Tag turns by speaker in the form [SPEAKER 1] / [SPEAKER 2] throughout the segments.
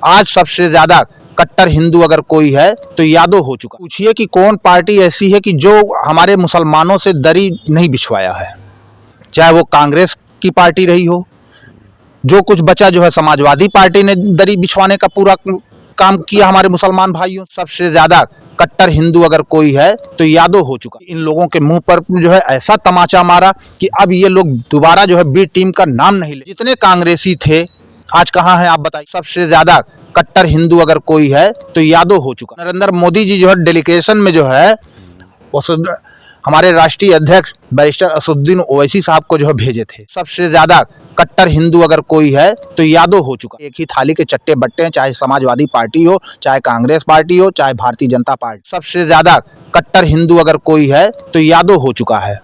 [SPEAKER 1] आज सबसे ज्यादा कट्टर हिंदू अगर कोई है तो यादव हो चुका। पूछिए कि कौन पार्टी ऐसी है कि जो हमारे मुसलमानों से दरी नहीं बिछवाया है। चाहे वो कांग्रेस की पार्टी रही हो, जो कुछ बचा जो है समाजवादी पार्टी ने दरी बिछवाने का पूरा काम किया हमारे मुसलमान भाइयों। सबसे ज्यादा कट्टर हिंदू अगर कोई है तो यादव हो चुका। इन लोगों के मुंह पर जो है ऐसा तमाचा मारा कि अब ये लोग दोबारा जो है बी टीम का नाम नहीं ले। जितने कांग्रेसी थे आज कहाँ हैं आप बताइए। सबसे ज्यादा कट्टर हिंदू अगर कोई है तो यादव हो चुका। नरेंद्र मोदी जी जो है डेलीगेशन में जो है हमारे राष्ट्रीय अध्यक्ष बैरिस्टर असदुद्दीन ओवैसी साहब को जो है भेजे थे। सबसे ज्यादा कट्टर हिंदू अगर कोई है तो यादव हो चुका। एक ही थाली के चट्टे बट्टे हैं, चाहे समाजवादी पार्टी हो, चाहे कांग्रेस पार्टी हो, चाहे भारतीय जनता पार्टी। सबसे ज्यादा कट्टर हिंदू अगर कोई है तो यादव हो चुका है।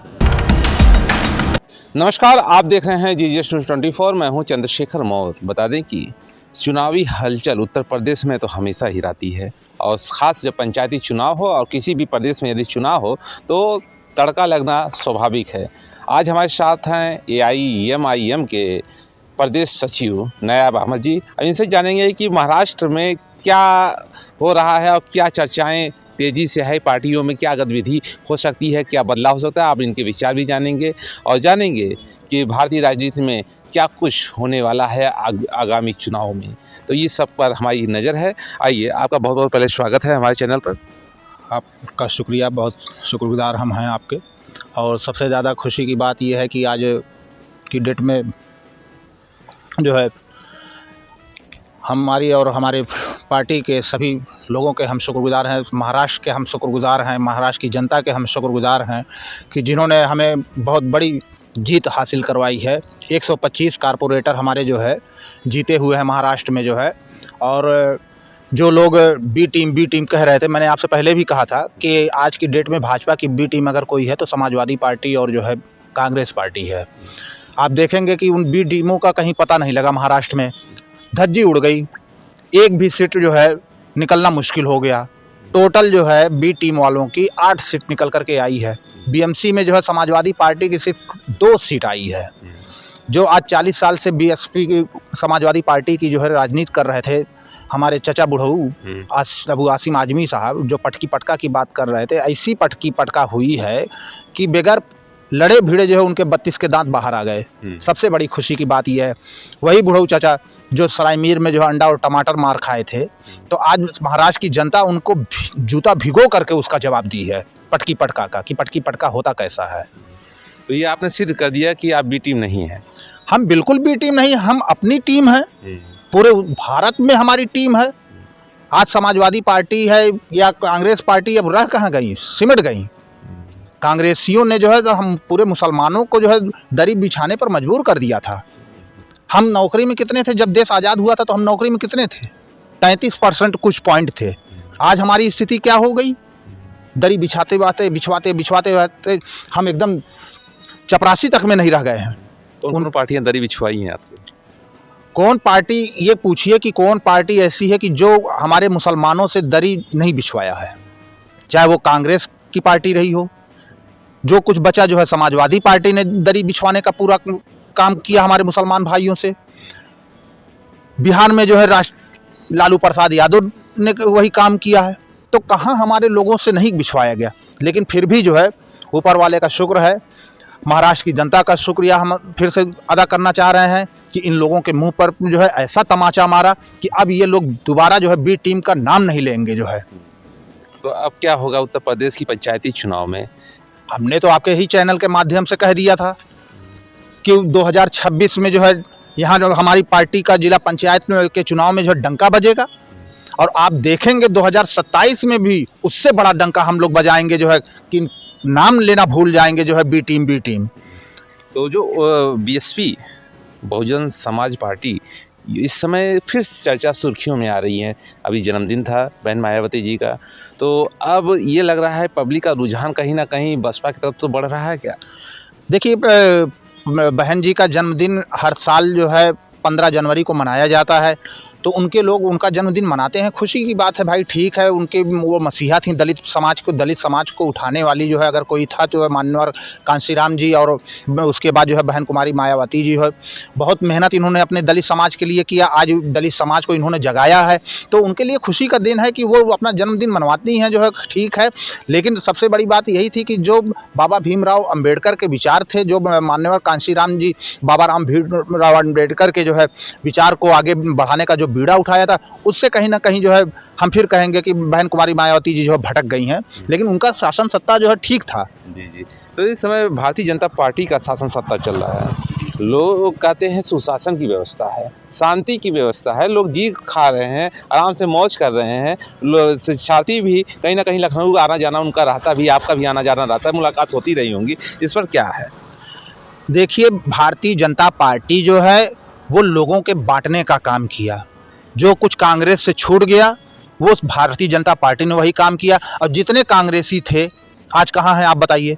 [SPEAKER 2] नमस्कार, आप देख रहे हैं जीजीएस न्यूज़ 24। मैं हूं चंद्रशेखर मौर्य। बता दें कि चुनावी हलचल उत्तर प्रदेश में तो हमेशा ही रहती है, और ख़ास जब पंचायती चुनाव हो और किसी भी प्रदेश में यदि चुनाव हो तो तड़का लगना स्वाभाविक है। आज हमारे साथ हैं AIEMIEM के प्रदेश सचिव नायाब अहमद जी। इनसे जानेंगे कि महाराष्ट्र में क्या हो रहा है और क्या चर्चाएं तेज़ी से है, पार्टियों में क्या गतिविधि हो सकती है, क्या बदलाव हो सकता है। आप इनके विचार भी जानेंगे और जानेंगे कि भारतीय राजनीति में क्या कुछ होने वाला है आगामी चुनाव में। तो ये सब पर हमारी नज़र है। आइए, आपका बहुत बहुत पहले स्वागत है हमारे चैनल पर।
[SPEAKER 1] आपका शुक्रिया, बहुत शुक्रगुजार हम हैं आपके। और सबसे ज़्यादा खुशी की बात यह है कि आज की डेट में जो है हमारी और हमारे पार्टी के सभी लोगों के हम शुक्रगुजार हैं। महाराष्ट्र के हम शुक्रगुजार हैं, महाराष्ट्र की जनता के हम शुक्रगुजार हैं कि जिन्होंने हमें बहुत बड़ी जीत हासिल करवाई है। 125 कारपोरेटर हमारे जो है जीते हुए हैं महाराष्ट्र में जो है। और जो लोग बी टीम कह रहे थे, मैंने आपसे पहले भी कहा था कि आज की डेट में भाजपा की बी टीम अगर कोई है तो समाजवादी पार्टी और जो है कांग्रेस पार्टी है। आप देखेंगे कि उन बी टीमों का कहीं पता नहीं लगा। महाराष्ट्र में धज्जी उड़ गई, एक भी सीट जो है निकलना मुश्किल हो गया। टोटल जो है बी टीम वालों की 8 सीट निकल करके आई है। बीएमसी में जो है समाजवादी पार्टी की सिर्फ 2 सीट आई है। जो आज 40 साल से बीएसपी की समाजवादी पार्टी की जो है राजनीति कर रहे थे हमारे चचा बुढ़ऊ अबू आसिम आजमी साहब, जो पटकी पटका की बात कर रहे थे, ऐसी पटकी पटका हुई है कि बगैर लड़े भिड़े जो है उनके 32 के दांत बाहर आ गए। सबसे बड़ी खुशी की बात यह है। वही बुढ़ऊ चाचा जो सराय मीर में जो है अंडा और टमाटर मार खाए थे, तो आज महाराष्ट्र की जनता उनको जूता भिगो करके उसका जवाब दी है पटकी पटका का, कि पटकी पटका होता कैसा है।
[SPEAKER 2] तो ये आपने सिद्ध कर दिया कि आप बी टीम नहीं है।
[SPEAKER 1] हम बिल्कुल बी टीम नहीं, हम अपनी टीम है। पूरे भारत में हमारी टीम है। आज समाजवादी पार्टी है या कांग्रेस पार्टी अब रह कहाँ गई, सिमट गई। कांग्रेसियों ने जो है तो हम पूरे मुसलमानों को जो है दरी बिछाने पर मजबूर कर दिया था। हम नौकरी में कितने थे जब देश आज़ाद हुआ था, तो हम नौकरी में कितने थे? 33% कुछ पॉइंट थे। आज हमारी स्थिति क्या हो गई? दरी बिछवाते हम एकदम चपरासी तक में नहीं रह गए हैं।
[SPEAKER 2] कौन पार्टियां दरी बिछवाई हैं आपसे?
[SPEAKER 1] कौन पार्टी, ये पूछिए कि कौन पार्टी ऐसी है कि जो हमारे मुसलमानों से दरी नहीं बिछवाया है। चाहे वो कांग्रेस की पार्टी रही हो, जो कुछ बचा जो है समाजवादी पार्टी ने दरी बिछवाने का पूरा काम किया हमारे मुसलमान भाइयों से। बिहार में जो है लालू प्रसाद यादव ने वही काम किया है। तो कहाँ हमारे लोगों से नहीं बिछवाया गया। लेकिन फिर भी जो है ऊपर वाले का शुक्र है, महाराष्ट्र की जनता का शुक्रिया हम फिर से अदा करना चाह रहे हैं कि इन लोगों के मुंह पर जो है ऐसा तमाचा मारा कि अब ये लोग दोबारा जो है बी टीम का नाम नहीं लेंगे जो है।
[SPEAKER 2] तो अब क्या होगा उत्तर प्रदेश की पंचायती चुनाव में?
[SPEAKER 1] हमने तो आपके ही चैनल के माध्यम से कह दिया था कि 2026 में जो है यहाँ जो हमारी पार्टी का जिला पंचायत के चुनाव में जो है डंका बजेगा। और आप देखेंगे 2027 में भी उससे बड़ा डंका हम लोग बजाएंगे जो है कि नाम लेना भूल जाएंगे जो है बी टीम।
[SPEAKER 2] तो जो बीएसपी बहुजन समाज पार्टी इस समय फिर चर्चा सुर्खियों में आ रही है। अभी जन्मदिन था बहन मायावती जी का, तो अब ये लग रहा है पब्लिक का रुझान कहीं ना कहीं बसपा की तरफ तो बढ़ रहा है क्या?
[SPEAKER 1] देखिए, बहन जी का जन्मदिन हर साल जो है 15 जनवरी को मनाया जाता है। तो उनके लोग उनका जन्मदिन मनाते हैं, खुशी की बात है भाई, ठीक है। उनके वो मसीहा थी दलित समाज को उठाने वाली जो है, अगर कोई था तो मान्यवर कांशीराम जी, और उसके बाद जो है बहन कुमारी मायावती जी है। बहुत मेहनत इन्होंने अपने दलित समाज के लिए किया, आज दलित समाज को इन्होंने जगाया है, तो उनके लिए खुशी का दिन है कि वो अपना जन्मदिन मनवाती हैं जो है, ठीक है। लेकिन सबसे बड़ी बात यही थी कि जो बाबा भीमराव अंबेडकर के विचार थे, जो मान्यवर कांशीराम जी बाबा भीमराव अंबेडकर के जो है विचार को आगे बढ़ाने का जो बीड़ा उठाया था, उससे कहीं ना कहीं जो है हम फिर कहेंगे कि बहन कुमारी मायावती जी जो है भटक गई हैं, लेकिन उनका शासन सत्ता जो है ठीक था।
[SPEAKER 2] जी जी। तो इस समय भारतीय जनता पार्टी का शासन सत्ता चल रहा है, लोग कहते हैं सुशासन की व्यवस्था है, शांति की व्यवस्था है, लोग जी खा रहे हैं, आराम से मौज कर रहे हैं, शिक्षार्थी भी कहीं ना कहीं लखनऊ आना जाना उनका रहता भी, आपका भी आना जाना रहता है, मुलाकात होती रही होंगी, इस पर क्या है?
[SPEAKER 1] देखिए, भारतीय जनता पार्टी जो है वो लोगों के बांटने का काम किया, जो कुछ कांग्रेस से छूट गया वो भारतीय जनता पार्टी ने वही काम किया। और जितने कांग्रेसी थे आज कहाँ हैं आप बताइए?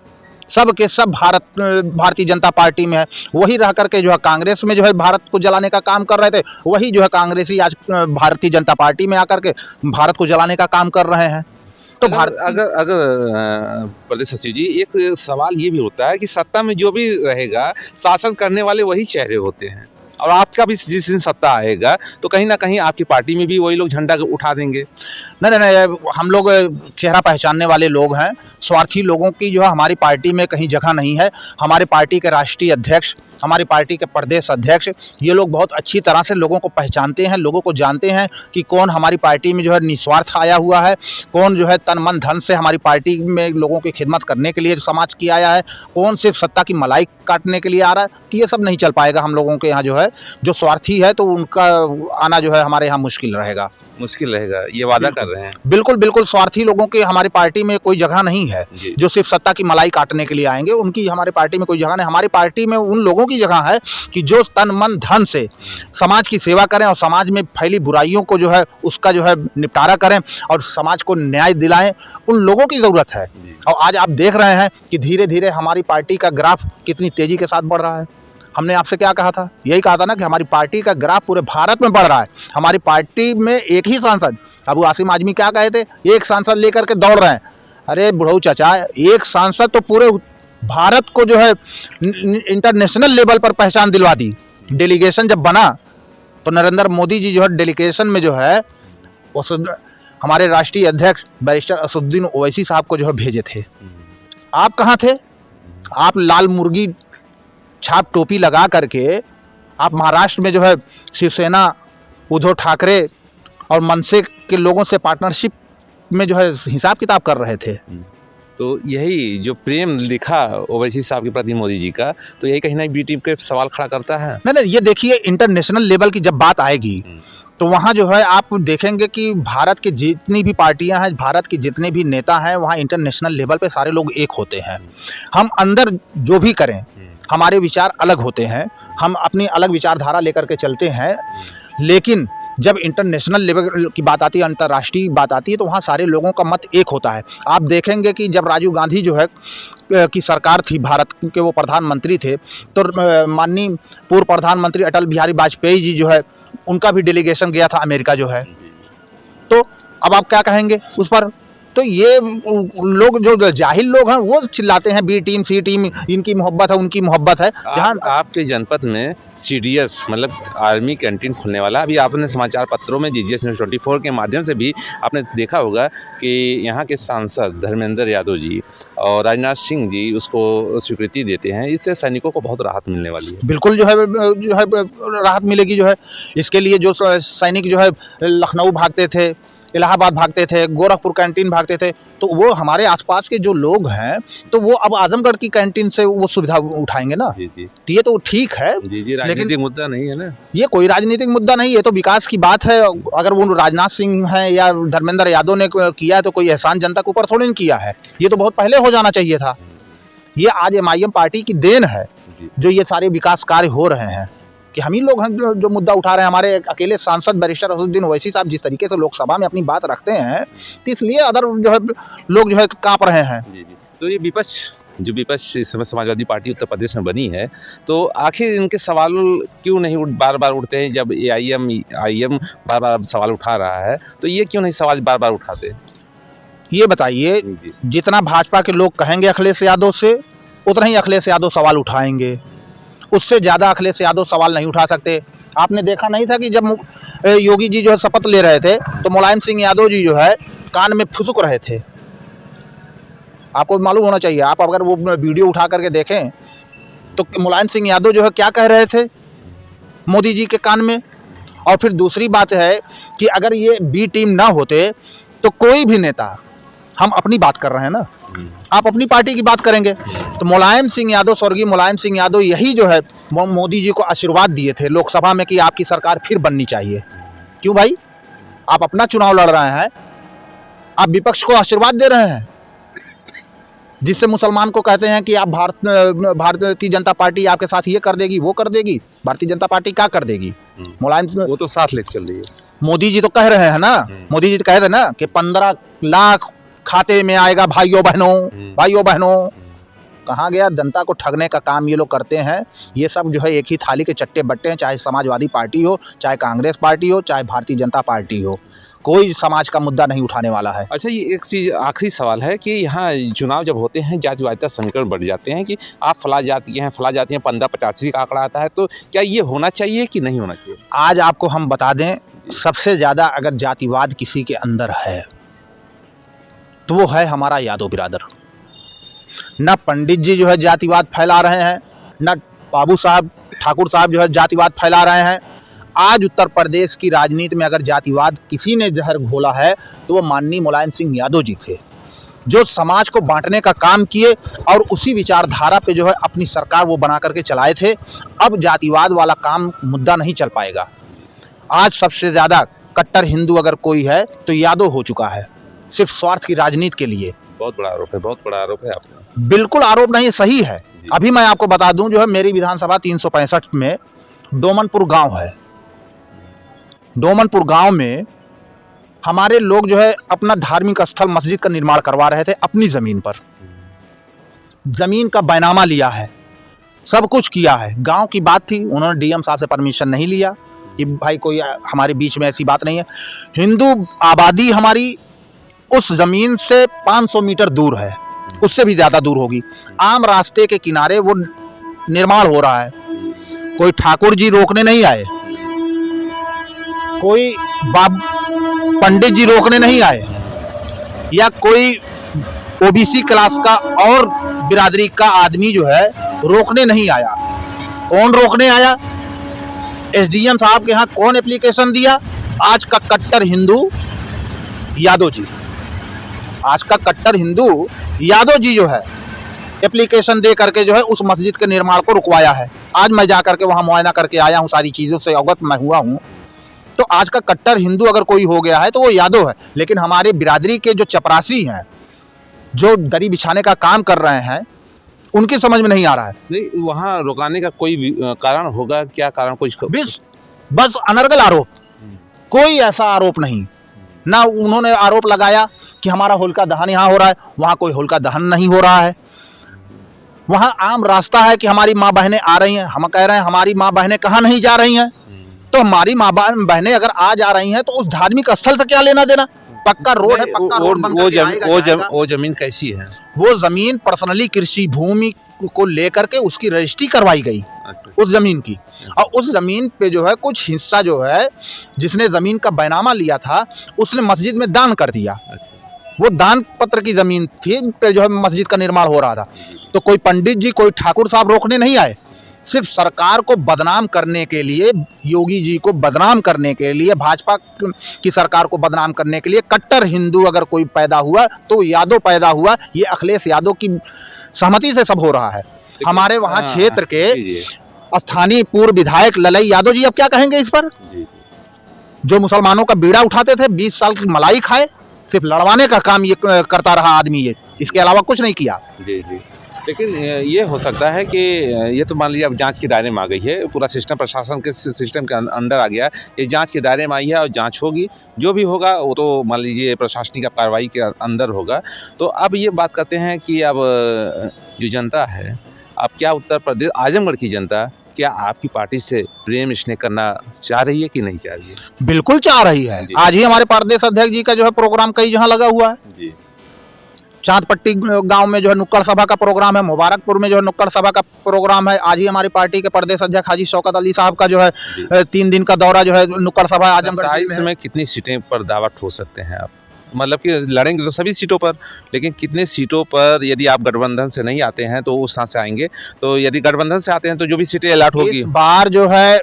[SPEAKER 1] सब के सब भारतीय जनता पार्टी में है। वही रह करके जो है कांग्रेस में जो है भारत को जलाने का काम कर रहे थे, वही जो है कांग्रेसी आज भारतीय जनता पार्टी में आकर के भारत को जलाने का काम कर रहे हैं। तो
[SPEAKER 2] अगर प्रदेश सचिव जी, एक सवाल ये भी होता है कि सत्ता में जो भी रहेगा, शासन करने वाले वही चेहरे होते हैं, और आपका भी जिस दिन सत्ता आएगा तो कहीं ना कहीं आपकी पार्टी में भी वही लोग झंडा उठा देंगे।
[SPEAKER 1] नहीं नहीं नहीं, हम लोग चेहरा पहचानने वाले लोग हैं। स्वार्थी लोगों की जो है हमारी पार्टी में कहीं जगह नहीं है। हमारी पार्टी के राष्ट्रीय अध्यक्ष, हमारी पार्टी के प्रदेश अध्यक्ष, ये लोग बहुत अच्छी तरह से लोगों को पहचानते हैं, लोगों को जानते हैं कि कौन हमारी पार्टी में जो है निस्वार्थ आया हुआ है, कौन जो है तन मन धन से हमारी पार्टी में लोगों की खिदमत करने के लिए समाज की आया है, कौन सिर्फ सत्ता की मलाई काटने के लिए आ रहा है। तो ये सब नहीं चल पाएगा हम लोगों के यहाँ जो है। जो स्वार्थी है तो उनका आना जो है हमारे यहाँ मुश्किल रहेगा,
[SPEAKER 2] ये वादा कर रहे हैं।
[SPEAKER 1] बिल्कुल बिल्कुल, स्वार्थी लोगों के हमारी पार्टी में कोई जगह नहीं है, जो सिर्फ सत्ता की मलाई काटने के लिए आएंगे, उनकी हमारी पार्टी में कोई जगह नहीं। हमारी पार्टी में उन लोगों की जगह है कि जो तन मन धन से समाज की सेवा करें और समाज में फैली बुराइयों को जो है उसका जो है निपटारा करें और समाज को न्याय दिलाएं, उन लोगों की ज़रूरत है। और आज आप देख रहे हैं कि धीरे धीरे हमारी पार्टी का ग्राफ कितनी तेज़ी के साथ बढ़ रहा है। हमने आपसे क्या कहा था? यही कहा था ना कि हमारी पार्टी का ग्राफ पूरे भारत में बढ़ रहा है। हमारी पार्टी में एक ही सांसद, अबू आसिम आजमी क्या कहे थे, एक सांसद लेकर के दौड़ रहे हैं। अरे बुढ़ऊ चाचा, एक सांसद तो पूरे भारत को जो है इंटरनेशनल लेवल पर पहचान दिलवा दी। डेलीगेशन जब बना तो नरेंद्र मोदी जी जो है डेलीगेशन में जो है हमारे राष्ट्रीय अध्यक्ष बैरिस्टर असदुद्दीन ओवैसी साहब को जो है भेजे थे। आप कहाँ थे? आप लाल मुर्गी छाप टोपी लगा करके आप महाराष्ट्र में जो है शिवसेना, उद्धव ठाकरे और मनसे के लोगों से पार्टनरशिप में जो है हिसाब किताब कर रहे थे।
[SPEAKER 2] तो यही जो प्रेम दिखा ओवैसी साहब के प्रति मोदी जी का, तो यही कहीं ना बी टीम के सवाल खड़ा करता है।
[SPEAKER 1] नहीं, ये देखिए, इंटरनेशनल लेवल की जब बात आएगी तो वहाँ जो है आप देखेंगे कि भारत की जितनी भी पार्टियां हैं, भारत के जितने भी नेता हैं, वहाँ इंटरनेशनल लेवल पे सारे लोग एक होते हैं। हम अंदर जो भी करें, हमारे विचार अलग होते हैं, हम अपनी अलग विचारधारा लेकर के चलते हैं, लेकिन जब इंटरनेशनल लेवल की बात आती है, अंतर्राष्ट्रीय बात आती है, तो वहाँ सारे लोगों का मत एक होता है। आप देखेंगे कि जब राजीव गांधी जो है की सरकार थी, भारत के वो प्रधानमंत्री थे, तो माननीय पूर्व प्रधानमंत्री अटल बिहारी वाजपेयी जी जो है उनका भी डेलीगेशन गया था अमेरिका जो है। तो अब आप क्या कहेंगे उस पर? तो ये लोग जो जाहिल लोग हैं वो चिल्लाते हैं बी टीम सी टीम, इनकी मोहब्बत है उनकी मोहब्बत है। जहाँ
[SPEAKER 2] आपके जनपद में सीडीएस मतलब आर्मी कैंटीन खुलने वाला, अभी आपने समाचार पत्रों में जीजीएस न्यूज़ 24 के माध्यम से भी आपने देखा होगा कि यहाँ के सांसद धर्मेंद्र यादव जी और राजनाथ सिंह जी उसको स्वीकृति देते हैं। इससे सैनिकों को बहुत राहत मिलने वाली है।
[SPEAKER 1] बिल्कुल जो है राहत मिलेगी। जो है इसके लिए जो सैनिक जो है लखनऊ भागते थे, इलाहाबाद भागते थे, गोरखपुर कैंटीन भागते थे, तो वो हमारे आसपास के जो लोग हैं तो वो अब आजमगढ़ की कैंटीन से वो सुविधा उठाएंगे ना।
[SPEAKER 2] जी जी,
[SPEAKER 1] तो ये तो ठीक है।
[SPEAKER 2] जी, राजनीतिक मुद्दा नहीं है ना,
[SPEAKER 1] ये कोई राजनीतिक मुद्दा नहीं, ये तो विकास की बात है। अगर वो राजनाथ सिंह हैं या धर्मेंद्र यादव ने किया है तो कोई एहसान जनता के ऊपर थोड़ी नहीं किया है, ये तो बहुत पहले हो जाना चाहिए था। ये आज MIM पार्टी की देन है जो ये सारे विकास कार्य हो रहे हैं, कि हम ही लोग हैं जो मुद्दा उठा रहे हैं। हमारे अकेले सांसद बैरिस्टर असदुद्दीन ओवैसी साहब जिस तरीके से लोकसभा में अपनी बात रखते हैं, तो इसलिए अदर जो है लोग जो है काँप रहे हैं।
[SPEAKER 2] जी जी। तो ये विपक्ष जो विपक्ष इस समय समाजवादी पार्टी उत्तर प्रदेश में बनी है, तो आखिर इनके सवाल क्यों नहीं बार बार उठते हैं? जब AIM बार बार सवाल उठा रहा है, तो ये क्यों नहीं सवाल बार बार उठाते?
[SPEAKER 1] ये बताइए,
[SPEAKER 2] जी।
[SPEAKER 1] जितना भाजपा के लोग कहेंगे अखिलेश यादव से, उतना ही अखिलेश यादव सवाल उठाएंगे। उससे ज़्यादा अखिलेश यादव सवाल नहीं उठा सकते। आपने देखा नहीं था कि जब योगी जी जो है शपथ ले रहे थे, तो मुलायम सिंह यादव जी जो है कान में फुसुक रहे थे। आपको मालूम होना चाहिए, आप अगर वो वीडियो उठा करके देखें तो मुलायम सिंह यादव जो है क्या कह रहे थे मोदी जी के कान में। और फिर दूसरी बात है कि अगर ये बी टीम ना होते तो कोई भी नेता, हम अपनी बात कर रहे हैं ना, आप अपनी पार्टी की बात करेंगे, तो मुलायम सिंह यादव, स्वर्गीय मुलायम सिंह यादव यही जो है मोदी जी को आशीर्वाद दिए थे लोकसभा में कि आपकी सरकार फिर बननी चाहिए। क्यों भाई, आप अपना चुनाव लड़ रहे हैं, आप विपक्ष को आशीर्वाद दे रहे हैं, जिससे मुसलमान को कहते हैं कि आप भारतीय जनता पार्टी आपके साथ ये कर देगी, वो कर देगी। भारतीय जनता पार्टी क्या कर देगी? मुलायम,
[SPEAKER 2] वो तो साथ लेकर चल रही है।
[SPEAKER 1] मोदी जी तो कह रहे हैं ना, मोदी जी तो कह रहे हैं ना कि 15 लाख खाते में आएगा भाइयों बहनों। कहाँ गया? जनता को ठगने का काम ये लोग करते हैं। ये सब जो है एक ही थाली के चट्टे बट्टे हैं, चाहे समाजवादी पार्टी हो, चाहे कांग्रेस पार्टी हो, चाहे भारतीय जनता पार्टी हो। कोई समाज का मुद्दा नहीं उठाने वाला है।
[SPEAKER 2] अच्छा, ये एक चीज़ आखिरी सवाल है कि यहाँ चुनाव जब होते हैं जातिवादिता समीकरण बढ़ जाते हैं कि आप फला जाति के हैं, फला जाति हैं, 15-85 का आंकड़ा आता है, तो क्या ये होना चाहिए कि नहीं होना चाहिए?
[SPEAKER 1] आज आपको हम बता दें, सबसे ज़्यादा अगर जातिवाद किसी के अंदर है तो वो है हमारा यादव बिरादर। न पंडित जी जो है जातिवाद फैला रहे हैं, न बाबू साहब ठाकुर साहब जो है जातिवाद फैला रहे हैं। आज उत्तर प्रदेश की राजनीति में अगर जातिवाद किसी ने जहर घोला है तो वो माननीय मुलायम सिंह यादव जी थे, जो समाज को बांटने का काम किए और उसी विचारधारा पे जो है अपनी सरकार वो बना करके चलाए थे। अब जातिवाद वाला काम मुद्दा नहीं चल पाएगा। आज सबसे ज़्यादा कट्टर हिंदू अगर कोई है तो यादव हो चुका है, सिर्फ स्वार्थ की राजनीति के लिए।
[SPEAKER 2] बहुत बड़ा आरोप है आपका।
[SPEAKER 1] बिल्कुल आरोप नहीं, सही है। अभी मैं आपको बता दूं, जो है मेरी विधानसभा 365 में डोमनपुर गांव है। डोमनपुर गांव में हमारे लोग जो है अपना धार्मिक स्थल मस्जिद का निर्माण करवा रहे थे अपनी ज़मीन पर। ज़मीन का बैनामा लिया है, सब कुछ किया है। गांव की बात थी, उन्होंने डीएम साहब से परमिशन नहीं लिया कि भाई कोई हमारे बीच में ऐसी बात नहीं है। हिंदू आबादी हमारी उस ज़मीन से 500 मीटर दूर है, उससे भी ज़्यादा दूर होगी। आम रास्ते के किनारे वो निर्माण हो रहा है। कोई ठाकुर जी रोकने नहीं आए, कोई पंडित जी रोकने नहीं आए, या कोई ओबीसी क्लास का और बिरादरी का आदमी जो है रोकने नहीं आया। कौन रोकने आया? एसडीएम साहब के यहाँ कौन एप्लीकेशन दिया? आज का कट्टर हिंदू यादव जी। आज का कट्टर हिंदू यादव जी जो है एप्लीकेशन दे करके जो है उस मस्जिद के निर्माण को रुकवाया है। आज मैं जा करके वहाँ मुआयना करके आया हूँ, सारी चीज़ों से अवगत मैं हुआ हूँ। तो आज का कट्टर हिंदू अगर कोई हो गया है तो वो यादव है। लेकिन हमारे बिरादरी के जो चपरासी हैं, जो दरी बिछाने का काम कर रहे हैं, उनकी समझ में नहीं आ रहा है।
[SPEAKER 2] नहीं, वहाँ रुकाने का कोई कारण होगा? क्या कारण? कुछ
[SPEAKER 1] बस अनर्गल आरोप, कोई ऐसा आरोप नहीं। ना उन्होंने आरोप लगाया कि हमारा होलिका दहन यहाँ हो रहा है, वहाँ कोई होलिका दहन नहीं हो रहा है। वहाँ आम रास्ता है कि हमारी माँ बहनें आ रही हैं, हम कह रहे हैं हमारी माँ बहनें कहाँ नहीं जा रही हैं। तो हमारी माँ बहनें अगर आ जा रही हैं तो उस धार्मिक स्थल से क्या लेना देना? पक्का रोड है, पक्का रोड बन करके आएगा।
[SPEAKER 2] वो जमीन कैसी है?
[SPEAKER 1] वो जमीन पर्सनली कृषि भूमि को लेकर के उसकी रजिस्ट्री करवाई गई।
[SPEAKER 2] अच्छा।
[SPEAKER 1] उस जमीन की, और उस जमीन पे जो है कुछ हिस्सा जो है जिसने जमीन का बैनामा लिया था उसने मस्जिद में दान कर दिया।
[SPEAKER 2] अच्छा।
[SPEAKER 1] वो दान पत्र की जमीन थी पे जो है मस्जिद का निर्माण हो रहा था। तो कोई पंडित जी, कोई ठाकुर साहब रोकने नहीं आए। सिर्फ सरकार को बदनाम करने के लिए, योगी जी को बदनाम करने के लिए, भाजपा की सरकार को बदनाम करने के लिए कट्टर हिंदू अगर कोई पैदा हुआ तो यादव पैदा हुआ। ये अखिलेश यादव की सहमति से सब हो रहा है। हमारे वहाँ क्षेत्र के स्थानीय पूर्व विधायक ललई यादव जी अब क्या कहेंगे इस पर? जो मुसलमानों का बीड़ा उठाते थे, 20 साल की मलाई खाए, सिर्फ लड़वाने का काम ये करता रहा आदमी, ये इसके अलावा कुछ नहीं किया।
[SPEAKER 2] जी जी। लेकिन ये हो सकता है कि ये तो मान लीजिए अब जांच के दायरे में आ गई है, पूरा सिस्टम प्रशासन के सिस्टम के अंडर आ गया है, ये जांच के दायरे में आई है और जांच होगी। जो भी होगा वो तो मान लीजिए प्रशासनिक कार्रवाई के अंदर होगा। तो अब ये बात करते हैं कि अब जो जनता है, अब क्या उत्तर प्रदेश आजमगढ़ की जनता क्या आपकी पार्टी से प्रेम स्नेह करना चाह रही है कि नहीं चाह रही है?
[SPEAKER 1] बिल्कुल चाह रही है।
[SPEAKER 2] जी।
[SPEAKER 1] आज ही हमारे प्रदेश अध्यक्ष जी का जो है प्रोग्राम कई जगह लगा हुआ है।
[SPEAKER 2] जी।
[SPEAKER 1] चांदपट्टी गांव में जो है नुक्कड़ सभा का प्रोग्राम है, मुबारकपुर में जो है नुक्कड़ सभा का प्रोग्राम है। आज ही हमारी पार्टी के प्रदेश अध्यक्ष हाजी शौकत अली साहब का जो है
[SPEAKER 2] जी।
[SPEAKER 1] 3 दिन का दौरा जो है नुक्कड़ सभा आजमगढ़ जिले में
[SPEAKER 2] 27
[SPEAKER 1] है।
[SPEAKER 2] में कितनी सीटें पर दावा ठोक सकते हैं आप? मतलब कि लड़ेंगे तो सभी सीटों पर, लेकिन कितने सीटों पर यदि आप गठबंधन से नहीं आते हैं तो उस स्थान से आएंगे, तो यदि गठबंधन से आते हैं तो जो भी सीटें अलॉट होगी।
[SPEAKER 1] इस बार जो है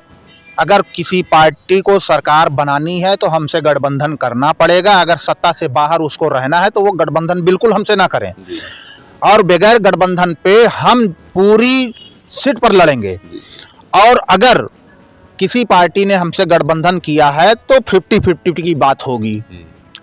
[SPEAKER 1] अगर किसी पार्टी को सरकार बनानी है तो हमसे गठबंधन करना पड़ेगा। अगर सत्ता से बाहर उसको रहना है तो वो गठबंधन बिल्कुल हमसे ना करें,
[SPEAKER 2] जी।
[SPEAKER 1] और बगैर गठबंधन पे हम पूरी सीट पर लड़ेंगे।
[SPEAKER 2] जी।
[SPEAKER 1] और अगर किसी पार्टी ने हमसे गठबंधन किया है तो 50-50 की बात होगी,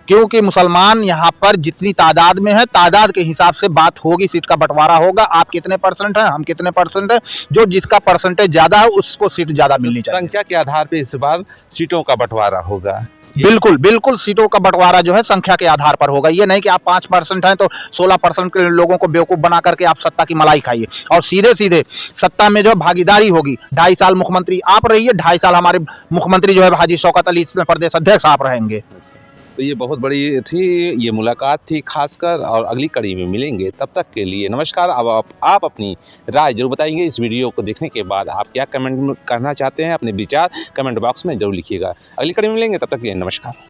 [SPEAKER 1] क्योंकि मुसलमान यहाँ पर जितनी तादाद में है, तादाद के हिसाब से बात होगी, सीट का बंटवारा होगा। आप कितने परसेंट हैं, हम कितने परसेंट हैं, जो जिसका परसेंटेज ज़्यादा है उसको सीट ज़्यादा मिलनी चाहिए।
[SPEAKER 2] संख्या के आधार पे इस बार सीटों का बंटवारा होगा।
[SPEAKER 1] बिल्कुल बिल्कुल, सीटों का बंटवारा जो है संख्या के आधार पर होगा। ये नहीं कि आप 5% हैं तो 16% के लोगों को बेवकूफ़ बना करके आप सत्ता की मलाई खाइए और सीधे सीधे सत्ता में जो भागीदारी होगी। 2.5 साल मुख्यमंत्री आप रहिए, 2.5 साल हमारे मुख्यमंत्री जो है हाजी शौकत अली प्रदेश अध्यक्ष आप रहेंगे।
[SPEAKER 2] तो ये बहुत बड़ी थी, ये मुलाकात थी खासकर, और अगली कड़ी में मिलेंगे। तब तक के लिए नमस्कार। अब आप अपनी राय जरूर बताएंगे। इस वीडियो को देखने के बाद आप क्या कमेंट करना चाहते हैं, अपने विचार कमेंट बॉक्स में जरूर लिखिएगा। अगली कड़ी में मिलेंगे, तब तक के लिए नमस्कार।